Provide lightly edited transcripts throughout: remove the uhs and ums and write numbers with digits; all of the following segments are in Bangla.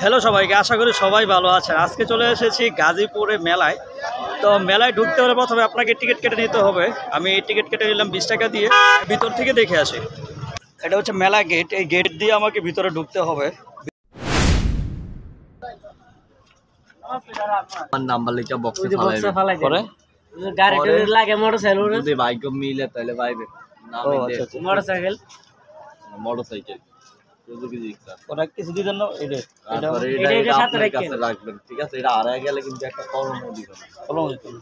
হ্যালো সবাইকে, আশা করি সবাই ভালো আছেন। আজকে চলে এসেছি গাজীপুরে মেলায়। তো মেলায় ঢুকতে হলে প্রথমে আপনাকে টিকিট কেটে নিতে হবে। আমি টিকিট কেটে নিলাম 20 টাকা দিয়ে, ভিতর থেকে দেখে আসি। এটা হচ্ছে মেলা গেট, এই গেট দিয়ে আমাকে ভিতরে ঢুকতে হবে। নাম্বার লিখে বক্সে ফালাই পরে গাড়ি লাগে মোটরসাইকেল যদি বাইক মিলে তাহলে পাইবে না মোটরসাইকেল সুজুকি জিক্সার ওরা কিছু দিবেন না। এটা আপনার কাছে রাখবেন, ঠিক আছে? এটা হারায় গেলে কিন্তু একটা কলমও দিবেন। কলম দিবেন?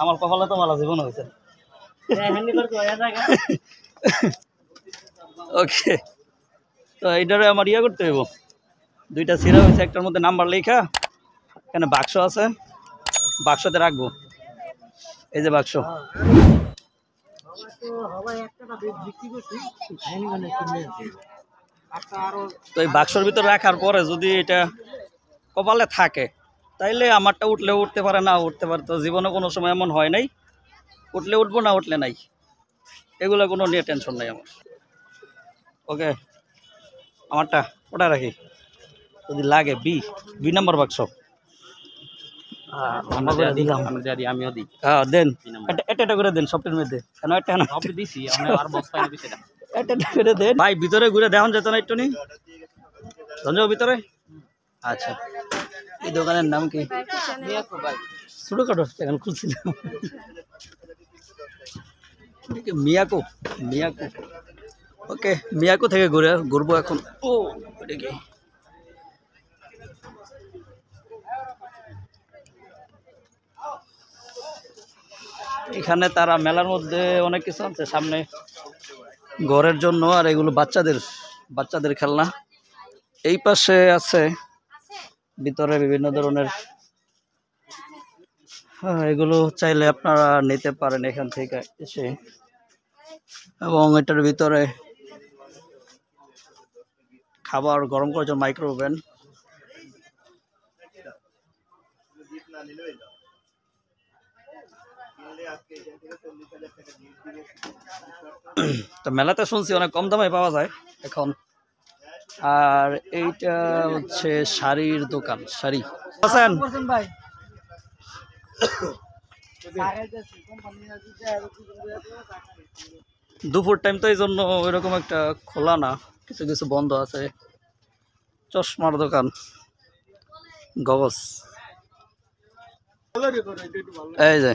আমার কপালে তো মালা জীবন হয়েছে। ওকে, তো এইটারে আমার ইয়া করতে হইব। দুইটা সিরা হয়েছে, একটার মধ্যে নাম্বার লেখা, এখানে বাক্স আছে, বাক্সতে রাখবো। এই যে বাক্স, তো এই বাক্সর ভিতরে রাখার পরে যদি এটা কপালে থাকে তাইলে আমারটা উঠলে উঠতে পারে, না উঠতে পারে। তো জীবনে কোনো সময় এমন হয় নাই, উঠলে উঠবো, না উঠলে নাই। এগুলো কোনো নিয়ে টেনশন নাই আমার। ওকে, আমারটা ওটা রাখি, যদি লাগে বি নাম্বার বাক্স আমিও দিই। হ্যাঁ দেন, এটা করে দেন সবটির মধ্যে। কেন একটা না দিছি আর বস্তা দিছি না, এটা করে দেন ভাই। ভিতরে ঘুরে দেখান যেত না একটু নি ধন্যবাদ ভিতরে। আচ্ছা, এই দোকানের নাম কি? ছোটখাটো এখন খুলছিলাম। মিয়াকো, মিয়াকো। ওকে, মিয়াকো থেকে ঘুরবো এখন। ও এটা কি? এখানে তারা মেলার মধ্যে অনেক কিছু আছে, সামনে ঘরের জন্য, আর এগুলো বাচ্চাদের খেলনা। এই পাশে আছে ভিতরে বিভিন্ন ধরনের, এগুলো চাইলে আপনারা নিতে পারেন এখান থেকে এসে। এবং এটার ভিতরে খাবার গরম করার জন্য মাইক্রো ওভেন। তো মেলাতে শুনছি অনেক কম দামে পাওয়া যায় এখন। আর এইটা হচ্ছে শাড়ির দোকান, শাড়ি আছেন ভাই? দুপুর টাইম তো এই জন্য ওইরকম একটা খোলা না, কিছু কিছু বন্ধ আছে। চশমার দোকান, গগস, এই যে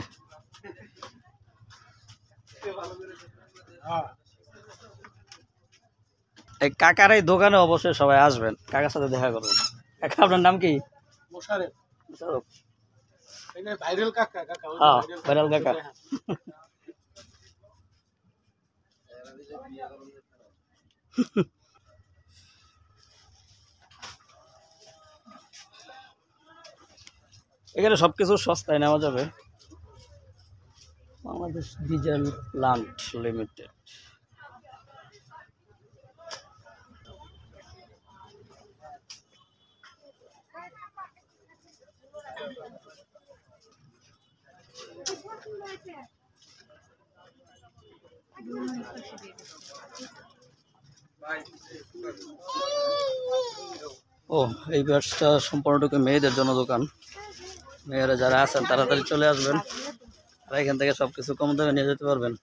এই কাকার এই দোকানে অবশ্যই সবাই আসবেন, কাকার সাথে দেখা করবেন। কাকা, আপনার নাম কি? ভাইরাল কাকা। এখানে সবকিছু সস্তায় নেওয়া যাবে। Bangladesh diesel plant limited. ও, এই ব্যবসা সম্পূর্ণটুকু মেয়েদের জন্য দোকান। মেয়েরা যারা আছেন তাড়াতাড়ি চলে আসবেন, আর এখান থেকে সবকিছু কম দামে নিয়ে যেতে পারবেন।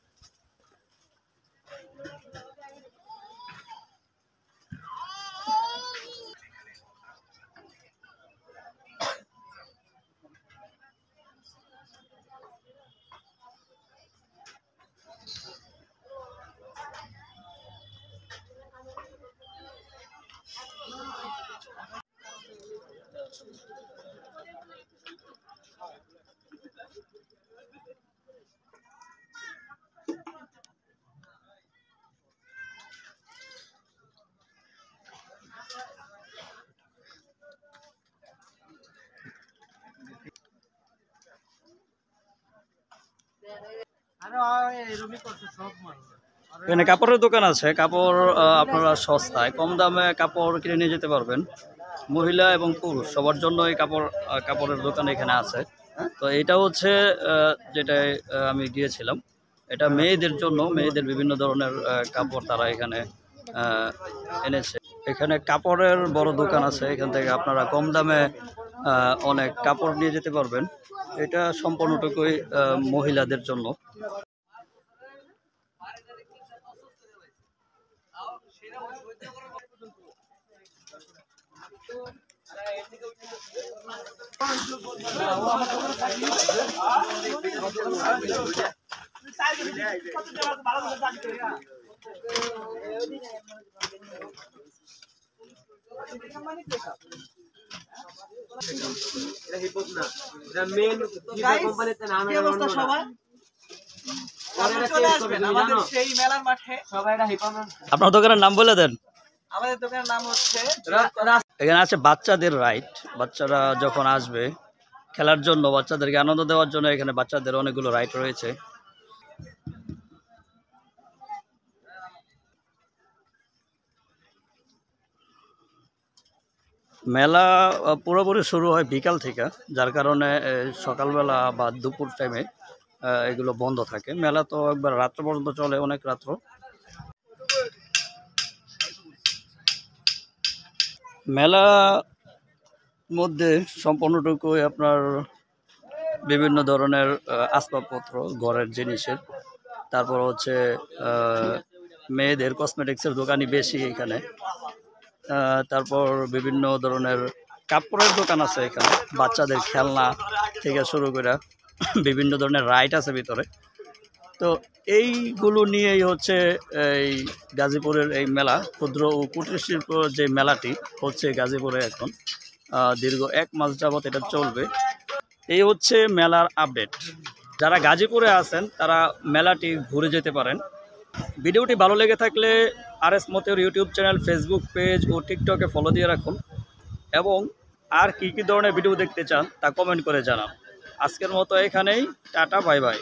এখানে কাপড়ের দোকান আছে, কাপড় আপনারা সস্তায় কম দামে কাপড় কিনে নিয়ে যেতে পারবেন। মহিলা এবং পুরুষ সবার জন্য এই কাপড়ের দোকান এখানে আছে। তো এটা হচ্ছে যেটায় আমি গিয়েছিলাম, এটা মেয়েদের জন্য, মেয়েদের বিভিন্ন ধরনের কাপড় তারা এখানে এনেছে। এখানে কাপড়ের বড় দোকান আছে, এখান থেকে আপনারা কম দামে অনেক কাপড় নিয়ে যেতে পারবেন। এটা সম্পূর্ণটুকুই মহিলাদের জন্য। আপনার দোকানের নাম বলে দেন। আমাদের দোকানের নাম হচ্ছে এখানে আছে বাচ্চাদের রাইড। বাচ্চারা যখন আসবে খেলার জন্য, বাচ্চাদেরকে আনন্দ দেওয়ার জন্য এখানে বাচ্চাদের অনেকগুলো রাইড রয়েছে। মেলা পুরোপুরি শুরু হয় বিকাল থেকে, যার কারণে সকালবেলা বা দুপুর টাইমে এগুলো বন্ধ থাকে। মেলা তো একবার রাত্র পর্যন্ত চলে, অনেক রাত্র। মেলা মধ্যে সম্পূর্ণটুকুই আপনার বিভিন্ন ধরনের আসবাবপত্র, ঘরের জিনিসের, তারপর হচ্ছে মেয়েদের কসমেটিক্সের দোকানই বেশি এখানে। তারপর বিভিন্ন ধরনের কাপড়ের দোকান আছে এখানে, বাচ্চাদের খেলনা থেকে শুরু করে বিভিন্ন ধরনের রাইড আছে ভিতরে। তো এইগুলো নিয়েই হচ্ছে এই গাজীপুরের এই মেলা, ক্ষুদ্র ও কুটির শিল্প যে মেলাটি হচ্ছে গাজীপুরে এখন দীর্ঘ 1 মাস যাবত এটা চলবে। এই হচ্ছে মেলার আপডেট। যারা গাজীপুরে আছেন তারা মেলাটি ঘুরে যেতে পারেন। ভিডিওটি ভালো লেগে থাকলে RS মতের ইউটিউব চ্যানেল, ফেসবুক পেজ ও টিকটকে ফলো দিয়ে রাখুন, এবং আর কী কী ধরনের ভিডিও দেখতে চান তা কমেন্ট করে জানান। আজকের মতো এখানেই, টাটা, বাই বাই।